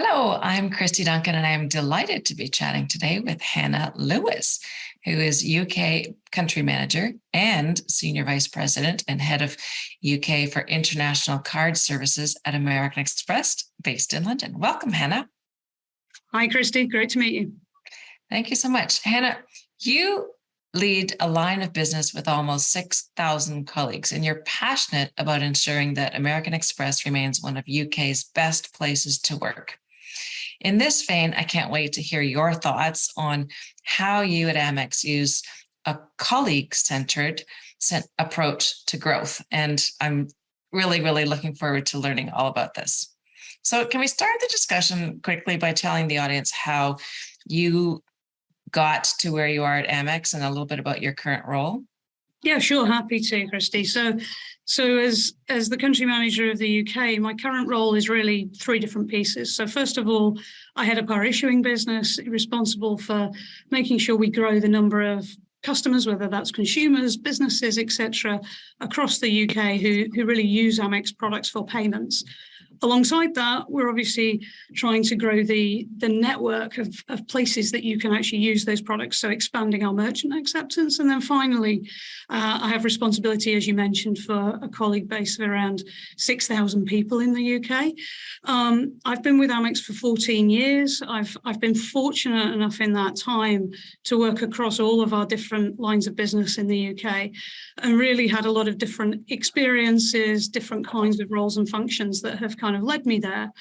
Hello, I'm Kristy Duncan, and I'm delighted to be chatting today with Hannah Lewis, who is UK Country Manager and Senior Vice President and Head of UK for International Card Services at American Express, based in London. Welcome, Hannah. Hi, Kristy. Great to meet you. Thank you so much. Hannah, you lead a line of business with almost 6,000 colleagues, and you're passionate about ensuring that American Express remains one of UK's best places to work. In this vein, I can't wait to hear your thoughts on how you at Amex use a colleague-centered approach to growth. And I'm really looking forward to learning all about this. So can we start the discussion quickly by telling the audience how you got to where you are at Amex and a little bit about your current role? Yeah, sure. Happy to, Kristy. So as the country manager of the UK, my current role is really three different pieces. So first of all, I head up our issuing business, responsible for making sure we grow the number of customers, whether that's consumers, businesses, etc., across the UK who really use Amex products for payments. Alongside that, we're obviously trying to grow the network of places that you can actually use those products, so expanding our merchant acceptance. And then finally, I have responsibility, as you mentioned, for a colleague base of around 6,000 people in the UK. I've been with Amex for 14 years. I've been fortunate enough in that time to work across all of our different lines of business in the UK and really had a lot of different experiences, different kinds of roles and functions that have kind of led me there.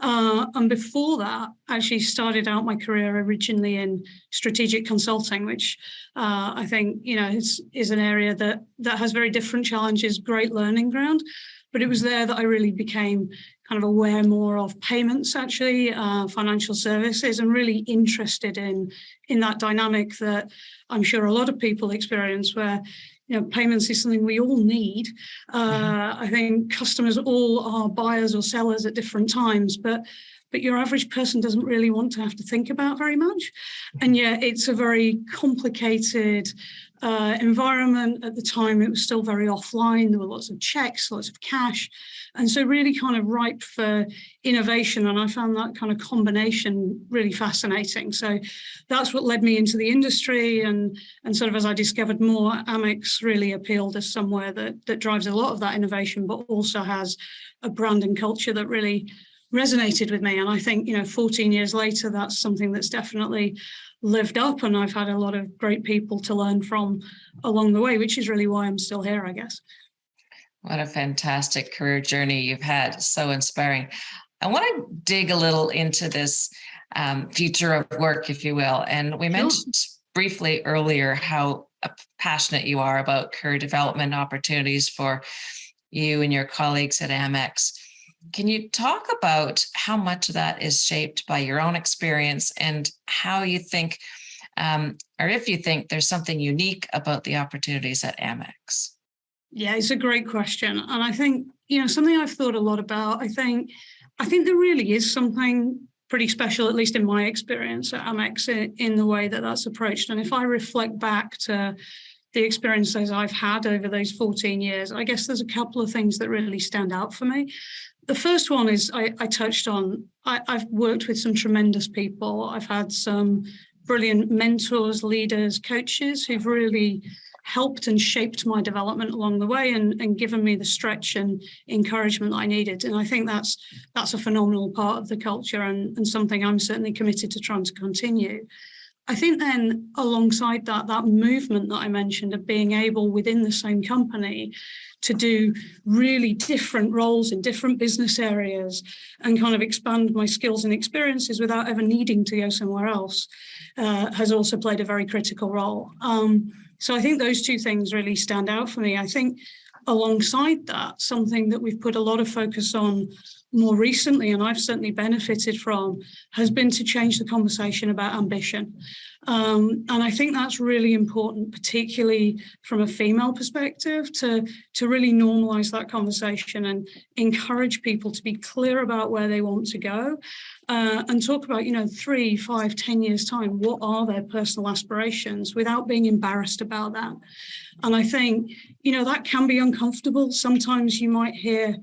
And before that, I actually started out my career originally in strategic consulting, which I think, is an area that has very different challenges, great learning ground. But it was there that I really became kind of aware more of payments, actually, financial services, and really interested in that dynamic that I'm sure a lot of people experience where payments is something we all need. I think customers all are buyers or sellers at different times, but your average person doesn't really want to have to think about very much. And yet it's a very complicated environment. At the time, it was still very offline. There were lots of checks, lots of cash. And so really kind of ripe for innovation. And I found that kind of combination really fascinating. So that's what led me into the industry. And sort of as I discovered more, Amex really appealed as somewhere that drives a lot of that innovation, but also has a brand and culture that really resonated with me. And I think, 14 years later, that's something that's definitely lived up. And I've had a lot of great people to learn from along the way, which is really why I'm still here, I guess. What a fantastic career journey you've had. So inspiring. I want to dig a little into this future of work, if you will. And we mentioned briefly earlier how passionate you are about career development opportunities for you and your colleagues at Amex. Can you talk about how much of that is shaped by your own experience and how you think, or if you think there's something unique about the opportunities at Amex? Yeah, it's a great question. And I think, something I've thought a lot about, I think there really is something pretty special, at least in my experience at Amex, in the way that that's approached. And if I reflect back to the experiences I've had over those 14 years, I guess there's a couple of things that really stand out for me. The first one is I touched on, I've worked with some tremendous people. I've had some brilliant mentors, leaders, coaches who've really helped and shaped my development along the way and given me the stretch and encouragement that I needed. And I think that's a phenomenal part of the culture and something I'm certainly committed to trying to continue. I think then alongside that movement that I mentioned of being able within the same company to do really different roles in different business areas and kind of expand my skills and experiences without ever needing to go somewhere else has also played a very critical role. So I think those two things really stand out for me. I think alongside that, something that we've put a lot of focus on more recently, and I've certainly benefited from, has been to change the conversation about ambition. And I think that's really important, particularly from a female perspective, to really normalize that conversation and encourage people to be clear about where they want to go and talk about, 3, 5, 10 years time, what are their personal aspirations without being embarrassed about that. And I think, that can be uncomfortable. Sometimes you might hear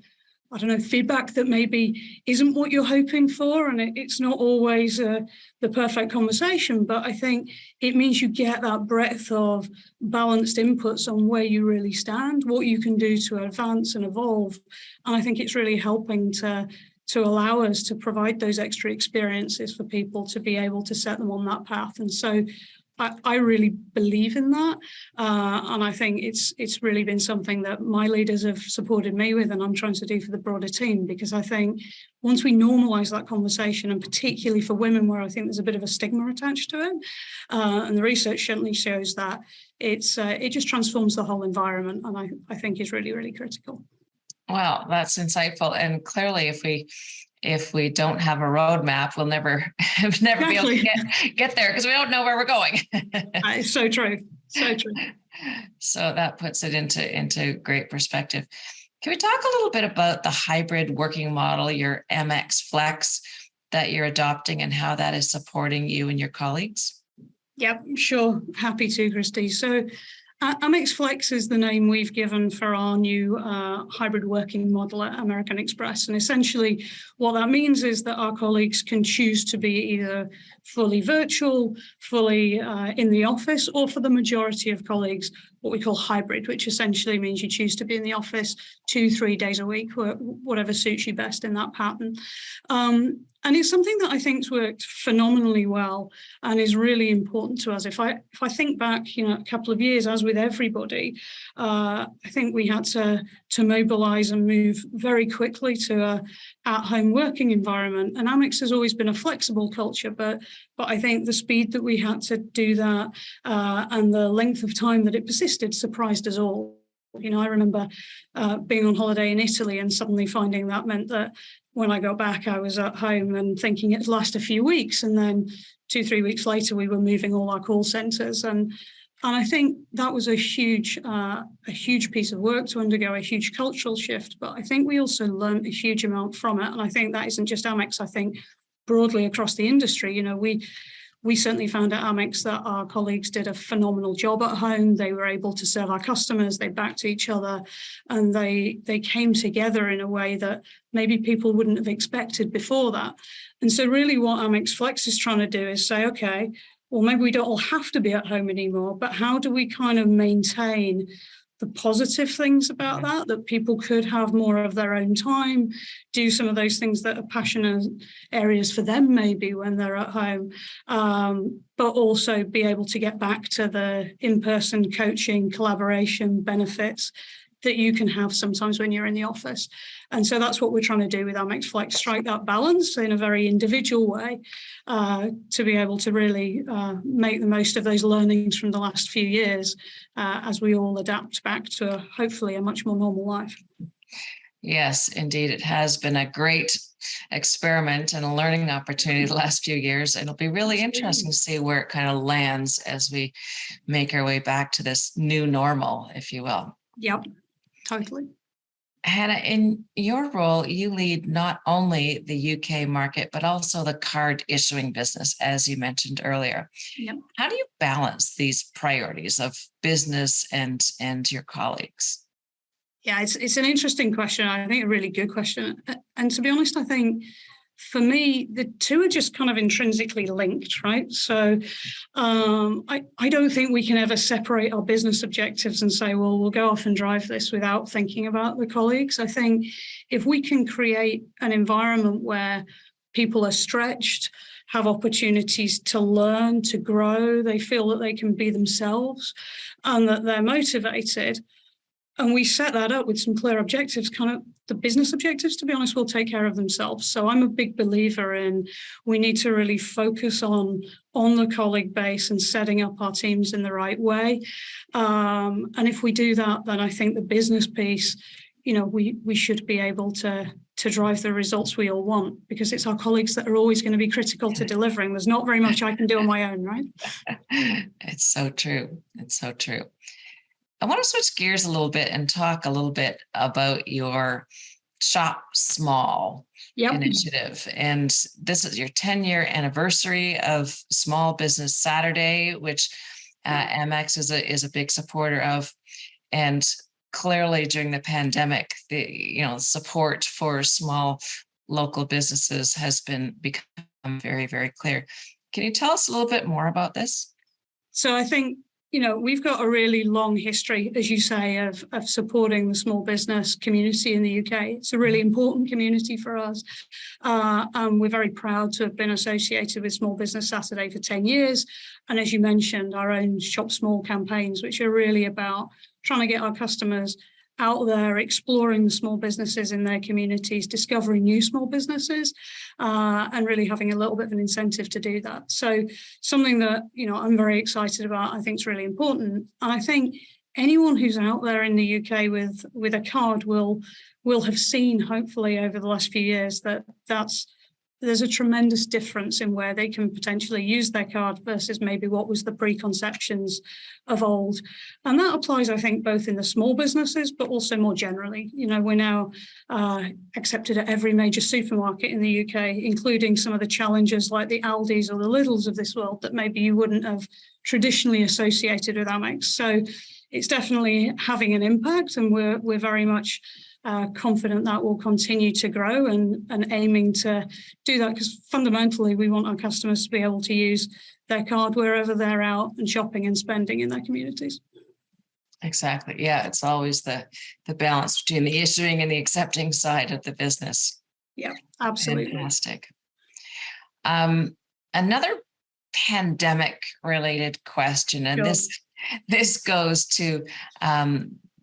I don't know, feedback that maybe isn't what you're hoping for. And it's not always the perfect conversation, but I think it means you get that breadth of balanced inputs on where you really stand, what you can do to advance and evolve. And I think it's really helping to allow us to provide those extra experiences for people to be able to set them on that path. And so I really believe in that. And I think it's really been something that my leaders have supported me with, and I'm trying to do for the broader team, because I think once we normalise that conversation, and particularly for women where I think there's a bit of a stigma attached to it, and the research certainly shows that, it just transforms the whole environment, and I think is really, really critical. Wow, that's insightful. And clearly, if we don't have a roadmap, we'll never be able to get there, because we don't know where we're going. It's so true. So true. So that puts it into great perspective. Can we talk a little bit about the hybrid working model, your Amexflex, that you're adopting, and how that is supporting you and your colleagues? Yep, sure. Happy to, Kristy. So Amexflex is the name we've given for our new hybrid working model at American Express. And essentially what that means is that our colleagues can choose to be either fully virtual, fully in the office, or for the majority of colleagues, what we call hybrid, which essentially means you choose to be in the office 2-3 days a week, whatever suits you best in that pattern. And it's something that I think's worked phenomenally well and is really important to us. If I think back, a couple of years, as with everybody, I think we had to mobilise and move very quickly to a at-home working environment. And Amex has always been a flexible culture, but I think the speed that we had to do that and the length of time that it persisted surprised us all. I remember being on holiday in Italy and suddenly finding that meant that when I got back, I was at home and thinking it'd last a few weeks. And then 2-3 weeks later, we were moving all our call centres. And I think that was a huge piece of work to undergo, a huge cultural shift. But I think we also learned a huge amount from it. And I think that isn't just Amex. I think broadly across the industry, we certainly found at Amex that our colleagues did a phenomenal job at home. They were able to serve our customers, they backed each other, and they came together in a way that maybe people wouldn't have expected before that. And so really what Amexflex is trying to do is say, okay, well, maybe we don't all have to be at home anymore, but how do we kind of maintain the positive things about that people could have more of their own time, do some of those things that are passionate areas for them maybe when they're at home, but also be able to get back to the in-person coaching, collaboration benefits that you can have sometimes when you're in the office. And so that's what we're trying to do with Amexflex, strike that balance in a very individual way to be able to really make the most of those learnings from the last few years as we all adapt back to hopefully a much more normal life. Yes, indeed. It has been a great experiment and a learning opportunity the last few years. It'll be really interesting to see where it kind of lands as we make our way back to this new normal, if you will. Yep. Totally. Hannah, in your role, you lead not only the UK market, but also the card issuing business, as you mentioned earlier. Yep. How do you balance these priorities of business and your colleagues? Yeah, it's an interesting question. I think a really good question. And to be honest, I think for me, the two are just kind of intrinsically linked, right? So I don't think we can ever separate our business objectives and say, well, we'll go off and drive this without thinking about the colleagues. I think if we can create an environment where people are stretched, have opportunities to learn, to grow, they feel that they can be themselves and that they're motivated, and we set that up with some clear objectives, kind of the business objectives, to be honest, will take care of themselves. So I'm a big believer in we need to really focus on the colleague base and setting up our teams in the right way. And if we do that, then I think the business piece, we should be able to drive the results we all want, because it's our colleagues that are always going to be critical to delivering. There's not very much I can do on my own, right? It's so true. It's so true. I want to switch gears a little bit and talk a little bit about your Shop Small initiative. And this is your 10-year anniversary of Small Business Saturday, which Amex is a big supporter of. And clearly during the pandemic, the support for small local businesses has become very, very clear. Can you tell us a little bit more about this? So I think, we've got a really long history, as you say, of supporting the small business community in the UK. It's a really important community for us. And we're very proud to have been associated with Small Business Saturday for 10 years. And as you mentioned, our own Shop Small campaigns, which are really about trying to get our customers out there, exploring the small businesses in their communities, discovering new small businesses, and really having a little bit of an incentive to do that. So something that, I'm very excited about, I think is really important. And I think anyone who's out there in the UK with a card will have seen, hopefully, over the last few years that there's a tremendous difference in where they can potentially use their card versus maybe what was the preconceptions of old. And that applies, I think, both in the small businesses, but also more generally. We're now accepted at every major supermarket in the UK, including some of the challengers like the Aldis or the Lidls of this world that maybe you wouldn't have traditionally associated with Amex. So it's definitely having an impact, and we're very much confident that will continue to grow and aiming to do that, because fundamentally we want our customers to be able to use their card wherever they're out and shopping and spending in their communities. Exactly. Yeah, it's always the balance between the issuing and the accepting side of the business. Yeah, absolutely. Fantastic. Another pandemic related question, and Sure. this goes to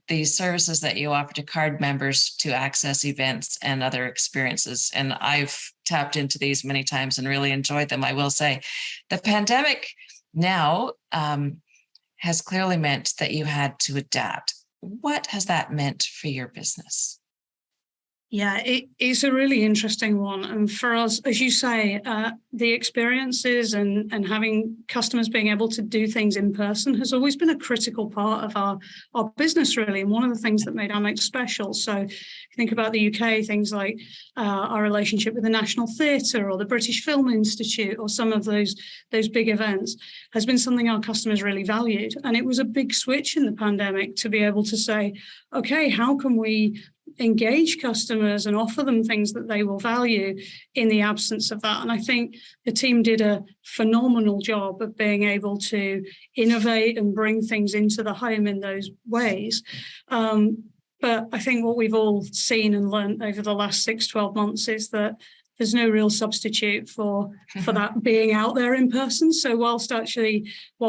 the services that you offer to card members to access events and other experiences. And I've tapped into these many times and really enjoyed them. I will say the pandemic now has clearly meant that you had to adapt. What has that meant for your business? Yeah, it's a really interesting one. And for us, as you say, the experiences and having customers being able to do things in person has always been a critical part of our business, really, and one of the things that made Amex special. So if you think about the UK, things like our relationship with the National Theatre or the British Film Institute or some of those big events has been something our customers really valued. And it was a big switch in the pandemic to be able to say, okay, how can we engage customers and offer them things that they will value in the absence of that? And I think the team did a phenomenal job of being able to innovate and bring things into the home in those ways. But I think what we've all seen and learned over the last 6-12 months is that there's no real substitute for that being out there in person. So while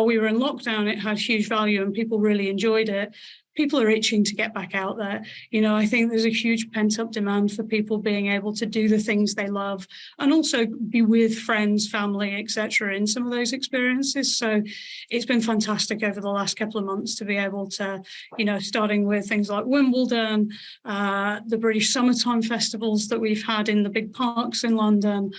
we were in lockdown, it had huge value and people really enjoyed it, people are itching to get back out there. I think there's a huge pent-up demand for people being able to do the things they love and also be with friends, family, etc. in some of those experiences. So it's been fantastic over the last couple of months to be able to, starting with things like Wimbledon, the British Summertime Festivals that we've had in the big parks in London,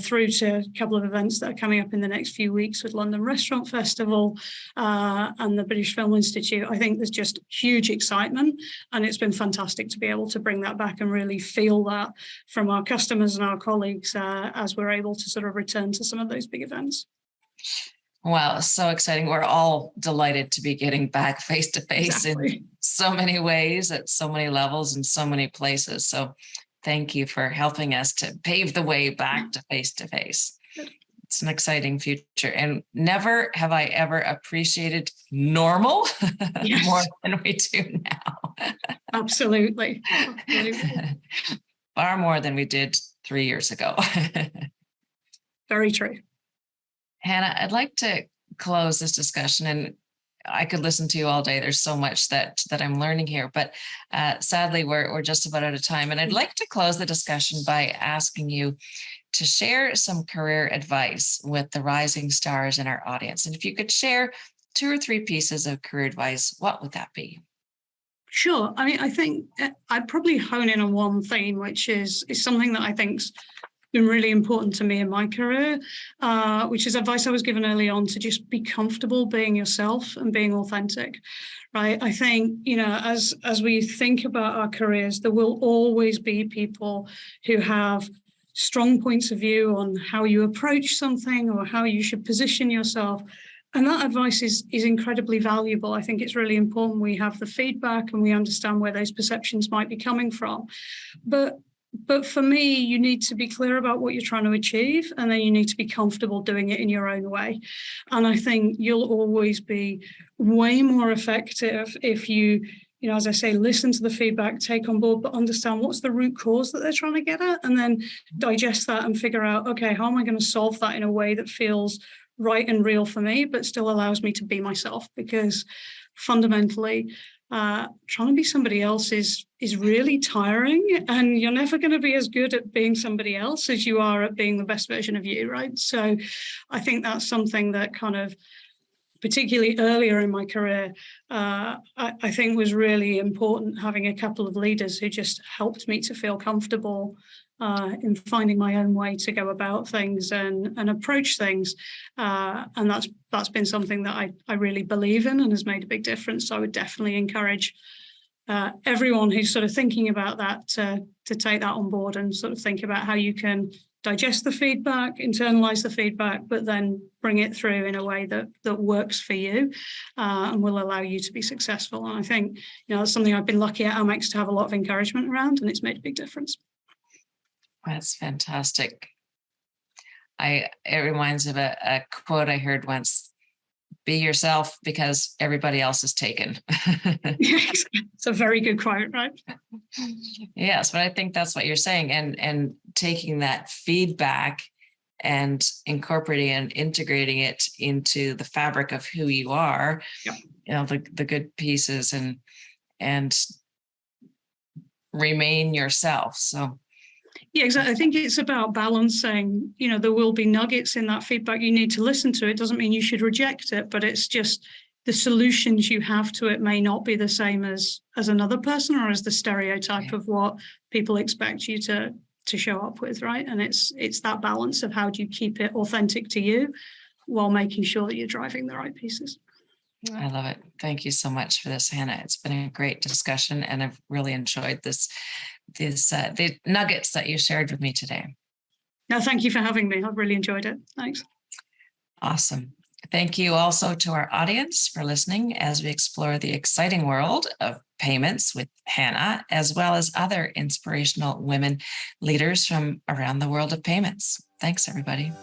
through to a couple of events that are coming up in the next few weeks with London Restaurant Festival and the British Film Institute. I think there's just huge excitement, and it's been fantastic to be able to bring that back and really feel that from our customers and our colleagues as we're able to sort of return to some of those big events. Wow, so exciting. We're all delighted to be getting back face to face in so many ways, at so many levels, in so many places. So thank you for helping us to pave the way back to face to face. It's an exciting future, and never have I ever appreciated normal more than we do now. Absolutely. Far more than we did 3 years ago. Very true. Hannah, I'd like to close this discussion, and I could listen to you all day. There's so much that I'm learning here, but sadly, we're just about out of time. And I'd like to close the discussion by asking you to share some career advice with the rising stars in our audience. And if you could share 2 or 3 pieces of career advice, what would that be? Sure. I mean, I think I'd probably hone in on one theme, which is something that I think's been really important to me in my career, which is advice I was given early on to just be comfortable being yourself and being authentic, right? I think, as we think about our careers, there will always be people who have strong points of view on how you approach something or how you should position yourself. And that advice is incredibly valuable. I think it's really important we have the feedback and we understand where those perceptions might be coming from. But for me, you need to be clear about what you're trying to achieve, and then you need to be comfortable doing it in your own way. And I think you'll always be way more effective if you, as I say, listen to the feedback, take on board, but understand what's the root cause that they're trying to get at, and then digest that and figure out, okay, how am I going to solve that in a way that feels right and real for me, but still allows me to be myself? Because fundamentally, trying to be somebody else is really tiring, and you're never going to be as good at being somebody else as you are at being the best version of you, right? So I think that's something that kind of, particularly earlier in my career, I think was really important, having a couple of leaders who just helped me to feel comfortable in finding my own way to go about things and approach things. And that's been something that I really believe in and has made a big difference. So I would definitely encourage everyone who's sort of thinking about that to take that on board and sort of think about how you can digest the feedback, internalize the feedback, but then bring it through in a way that works for you and will allow you to be successful. And I think, that's something I've been lucky at Amex to have a lot of encouragement around, and it's made a big difference. That's fantastic. It reminds me of a quote I heard once: be yourself because everybody else is taken. It's a very good quote, right? Yes, but I think that's what you're saying, and taking that feedback and incorporating and integrating it into the fabric of who you are. Yep. The good pieces, and remain yourself. So yeah, exactly. I think it's about balancing. There will be nuggets in that feedback you need to listen to. It doesn't mean you should reject it, but it's just the solutions you have to it may not be the same as another person, or as the stereotype of what people expect you to show up with, right? And it's that balance of how do you keep it authentic to you while making sure that you're driving the right pieces. I love it. Thank you so much for this, Hannah. It's been a great discussion, and I've really enjoyed the nuggets that you shared with me today. No, thank you for having me. I've really enjoyed it. Thanks. Awesome. Thank you also to our audience for listening as we explore the exciting world of payments with Hannah, as well as other inspirational women leaders from around the world of payments. Thanks, everybody.